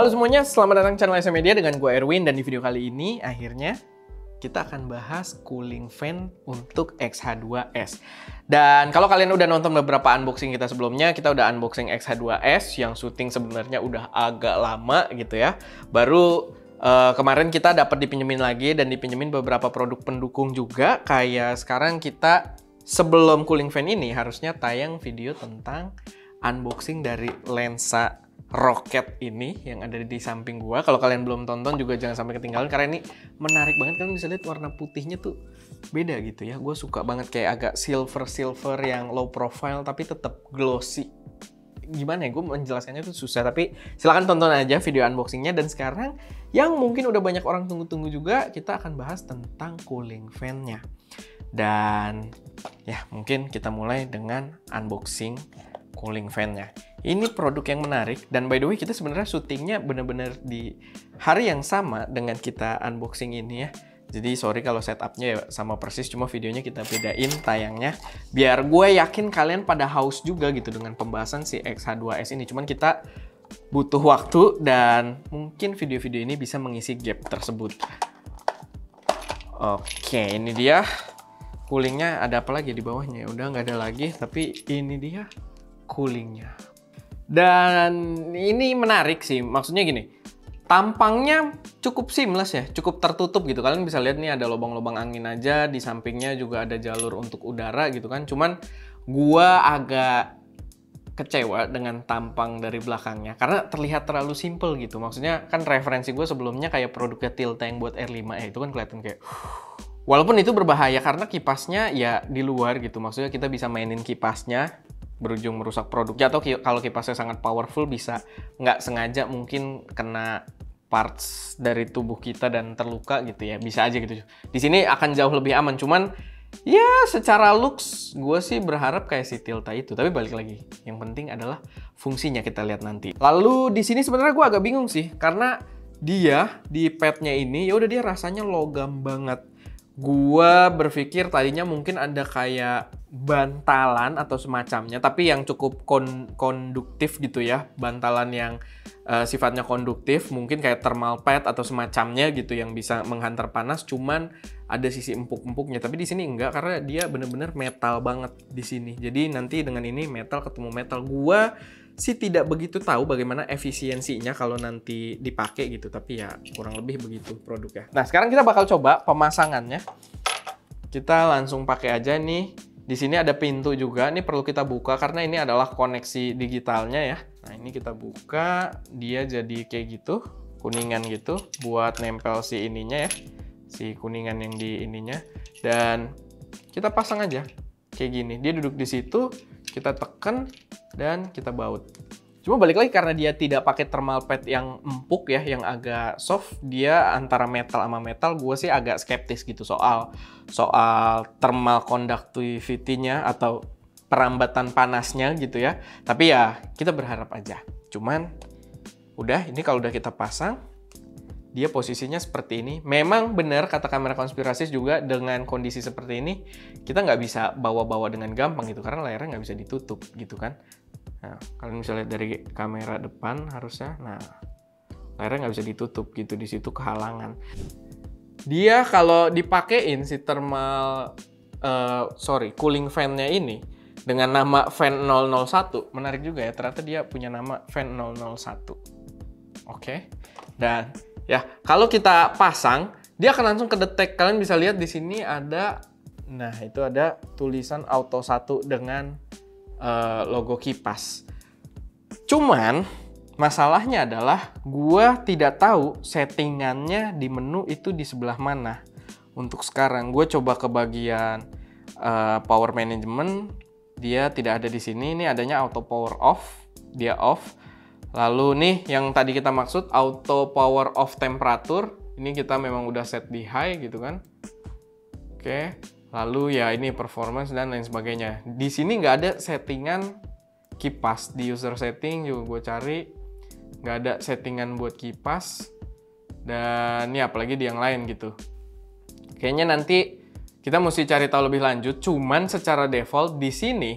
Halo semuanya, selamat datang channel SM Media dengan gue Erwin. Dan di video kali ini akhirnya kita akan bahas cooling fan untuk X-H2S. Dan kalau kalian udah nonton beberapa unboxing kita sebelumnya, kita udah unboxing X-H2S yang syuting sebenarnya udah agak lama gitu ya. Baru kemarin kita dapat dipinjemin lagi dan dipinjemin beberapa produk pendukung juga. Kayak sekarang kita sebelum cooling fan ini harusnya tayang video tentang unboxing dari lensa Rocket ini yang ada di samping gua. Kalau kalian belum tonton juga jangan sampai ketinggalan karena ini menarik banget. Kalian bisa lihat warna putihnya tuh beda gitu ya. Gue suka banget kayak agak silver yang low profile tapi tetap glossy. Gimana ya, gue menjelaskannya tuh susah, tapi silahkan tonton aja video unboxingnya. Dan sekarang yang mungkin udah banyak orang tunggu-tunggu juga, kita akan bahas tentang cooling fan-nya. Dan ya mungkin kita mulai dengan unboxing cooling fan-nya. Ini produk yang menarik, dan by the way kita sebenarnya syutingnya bener-bener di hari yang sama dengan kita unboxing ini ya. Jadi sorry kalau setupnya ya sama persis, cuma videonya kita bedain tayangnya. Biar gue yakin kalian pada haus juga gitu dengan pembahasan si X-H2S ini. Cuman kita butuh waktu dan mungkin video-video ini bisa mengisi gap tersebut. Oke, ini dia. Coolingnya ada apa lagi di bawahnya? Udah nggak ada lagi, tapi ini dia coolingnya. Dan ini menarik sih, maksudnya gini, tampangnya cukup seamless ya, cukup tertutup gitu. Kalian bisa lihat nih ada lubang-lubang angin aja, di sampingnya juga ada jalur untuk udara gitu kan. Cuman gua agak kecewa dengan tampang dari belakangnya karena terlihat terlalu simple gitu. Maksudnya kan referensi gue sebelumnya kayak produknya Tilta yang buat R5 ya, itu kan kelihatan kayak walaupun itu berbahaya karena kipasnya ya di luar gitu. Maksudnya kita bisa mainin kipasnya, berujung merusak produknya, atau kalau kipasnya sangat powerful bisa nggak sengaja mungkin kena parts dari tubuh kita dan terluka gitu ya, bisa aja gitu. Di sini akan jauh lebih aman, cuman ya secara looks gue sih berharap kayak si Tilta itu, tapi balik lagi yang penting adalah fungsinya, kita lihat nanti. Lalu di sini sebenarnya gue agak bingung sih karena dia di padnya ini ya udah dia rasanya logam banget. Gua berpikir tadinya mungkin ada kayak bantalan atau semacamnya, tapi yang cukup konduktif gitu ya. Bantalan yang sifatnya konduktif, mungkin kayak thermal pad atau semacamnya gitu yang bisa menghantar panas. Cuman ada sisi empuk-empuknya, tapi di sini enggak karena dia bener-bener metal banget di sini. Jadi nanti dengan ini metal ketemu metal, gua sih tidak begitu tahu bagaimana efisiensinya kalau nanti dipakai gitu, tapi ya kurang lebih begitu produknya. Nah, sekarang kita bakal coba pemasangannya. Kita langsung pakai aja nih. Di sini ada pintu juga, ini perlu kita buka karena ini adalah koneksi digitalnya ya. Nah, ini kita buka, dia jadi kayak gitu, kuningan gitu buat nempel si ininya ya. Si kuningan yang di ininya, dan kita pasang aja kayak gini. Dia duduk di situ, kita tekan dan kita baut. Cuma balik lagi karena dia tidak pakai thermal pad yang empuk ya, yang agak soft, dia antara metal sama metal. Gue sih agak skeptis gitu soal thermal conductivity-nya atau perambatan panasnya gitu ya. Tapi ya kita berharap aja. Cuman udah, ini kalau udah kita pasang, dia posisinya seperti ini. Memang benar kata kamera konspirasi juga, dengan kondisi seperti ini kita nggak bisa bawa-bawa dengan gampang gitu karena layarnya nggak bisa ditutup gitu kan. Nah, kalian bisa lihat dari kamera depan harusnya, nah layarnya nggak bisa ditutup gitu, di situ kehalangan. Dia kalau dipakein si cooling fan-nya ini dengan nama fan 001, menarik juga ya, ternyata dia punya nama fan 001. Oke. Dan ya, kalau kita pasang, dia akan langsung kedetek. Kalian bisa lihat di sini ada, nah itu ada tulisan Auto 1 dengan logo kipas. Cuman masalahnya adalah gua tidak tahu settingannya di menu itu di sebelah mana. Untuk sekarang, gue coba ke bagian power management, dia tidak ada di sini. Ini adanya auto power off, dia off. Lalu nih yang tadi kita maksud auto power off temperatur, ini kita memang udah set di high gitu kan. Oke, lalu ya ini performance dan lain sebagainya. Di sini nggak ada settingan kipas, di user setting juga gue cari nggak ada settingan buat kipas, dan ya apalagi di yang lain gitu. Kayaknya nanti kita mesti cari tahu lebih lanjut. Cuman secara default di sini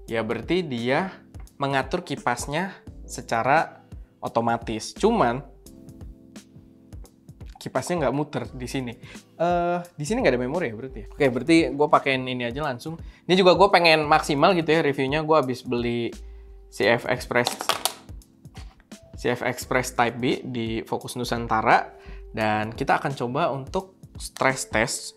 ya berarti dia mengatur kipasnya secara otomatis. Cuman kipasnya nggak muter di sini. Di sini nggak ada memori ya berarti ya? Oke, berarti gue pakein ini aja langsung. Ini juga gue pengen maksimal gitu ya reviewnya. Gue habis beli CF Express Type B di Fokus Nusantara. Dan kita akan coba untuk stress test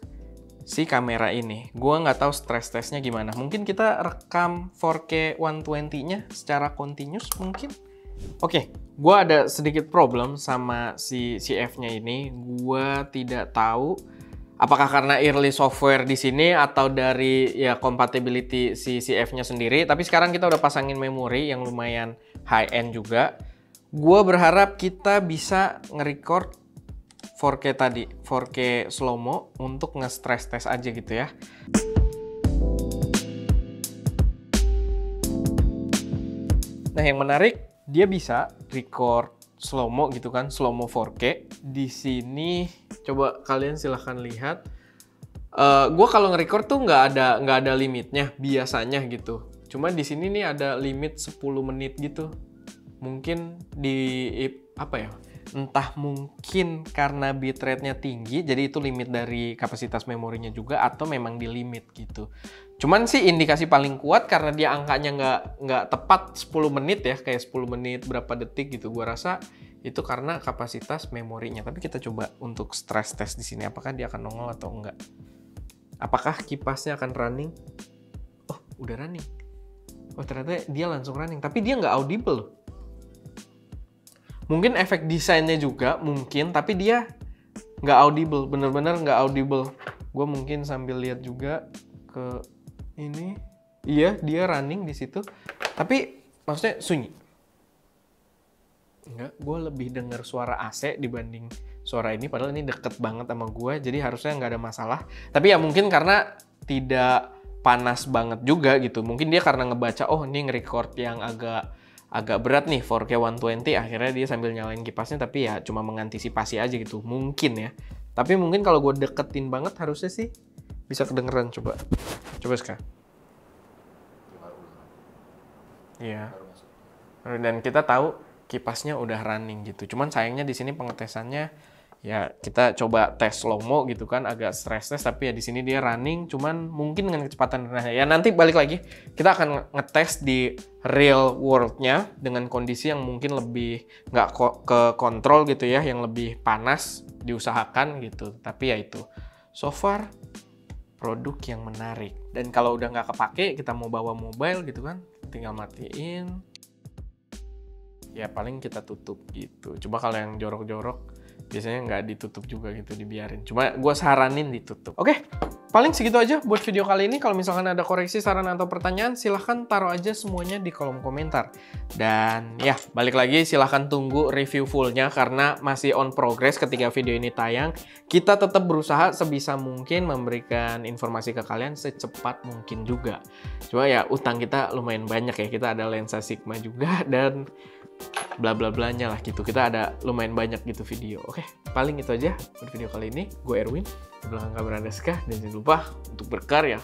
si kamera ini. Gue nggak tahu stress testnya gimana. Mungkin kita rekam 4K 120-nya secara continuous mungkin. Oke, gue ada sedikit problem sama si CF-nya ini. Gue tidak tahu apakah karena early software di sini atau dari ya compatibility si CF-nya sendiri. Tapi sekarang kita udah pasangin memori yang lumayan high-end juga. Gue berharap kita bisa nge-record 4K tadi, 4K slow-mo untuk nge-stress test aja gitu ya. Nah, yang menarik, dia bisa record slow-mo gitu kan, slow-mo 4K. Di sini coba kalian silahkan lihat. Gue kalau nge-record tuh nggak ada limitnya biasanya gitu. Cuma di sini nih ada limit 10 menit gitu. Mungkin di apa ya? Entah mungkin karena bitrate-nya tinggi, jadi itu limit dari kapasitas memorinya juga, atau memang di limit gitu. Cuman sih indikasi paling kuat karena dia angkanya nggak tepat 10 menit ya, kayak 10 menit berapa detik gitu. Gua rasa itu karena kapasitas memorinya. Tapi kita coba untuk stress test di sini, apakah dia akan nongol atau enggak. Apakah kipasnya akan running? Oh, udah running. Oh, ternyata dia langsung running, tapi dia nggak audible loh. Mungkin efek desainnya juga mungkin, tapi dia nggak audible, bener-bener nggak audible. Gue mungkin sambil lihat juga ke ini, iya dia running di situ, tapi maksudnya sunyi. Enggak, gue lebih dengar suara AC dibanding suara ini, padahal ini deket banget sama gue, jadi harusnya nggak ada masalah. Tapi ya mungkin karena tidak panas banget juga gitu, mungkin dia karena ngebaca, oh ini nge-record yang agak berat nih 4K 120, akhirnya dia sambil nyalain kipasnya, tapi ya cuma mengantisipasi aja gitu, mungkin ya. Tapi mungkin kalau gue deketin banget harusnya sih bisa kedengeran. Coba sekarang. Iya. Dan kita tahu kipasnya udah running gitu. Cuman sayangnya di sini pengetesannya ya kita coba tes slow-mo gitu kan, agak stress test, tapi ya di sini dia running, cuman mungkin dengan kecepatan rendah. Ya nanti balik lagi, kita akan ngetes di real world-nya dengan kondisi yang mungkin lebih nggak ke kontrol gitu ya, yang lebih panas diusahakan gitu. Tapi ya itu, so far produk yang menarik. Dan kalau udah nggak kepake, kita mau bawa mobile gitu kan, tinggal matiin. Ya paling kita tutup gitu. Coba kalau yang jorok-jorok, biasanya nggak ditutup juga gitu, dibiarin. Cuma gue saranin ditutup. Oke, paling segitu aja buat video kali ini. Kalau misalkan ada koreksi, saran, atau pertanyaan, silahkan taruh aja semuanya di kolom komentar. Dan ya, balik lagi silahkan tunggu review fullnya karena masih on progress ketika video ini tayang. Kita tetap berusaha sebisa mungkin memberikan informasi ke kalian secepat mungkin juga. Cuma ya, utang kita lumayan banyak ya. Kita ada lensa Sigma juga dan bla bla blanya lah gitu. Kita ada lumayan banyak gitu video. Oke, paling itu aja buat video kali ini. Gue Erwin, di belakang kamera Deska, dan jangan lupa untuk berkarya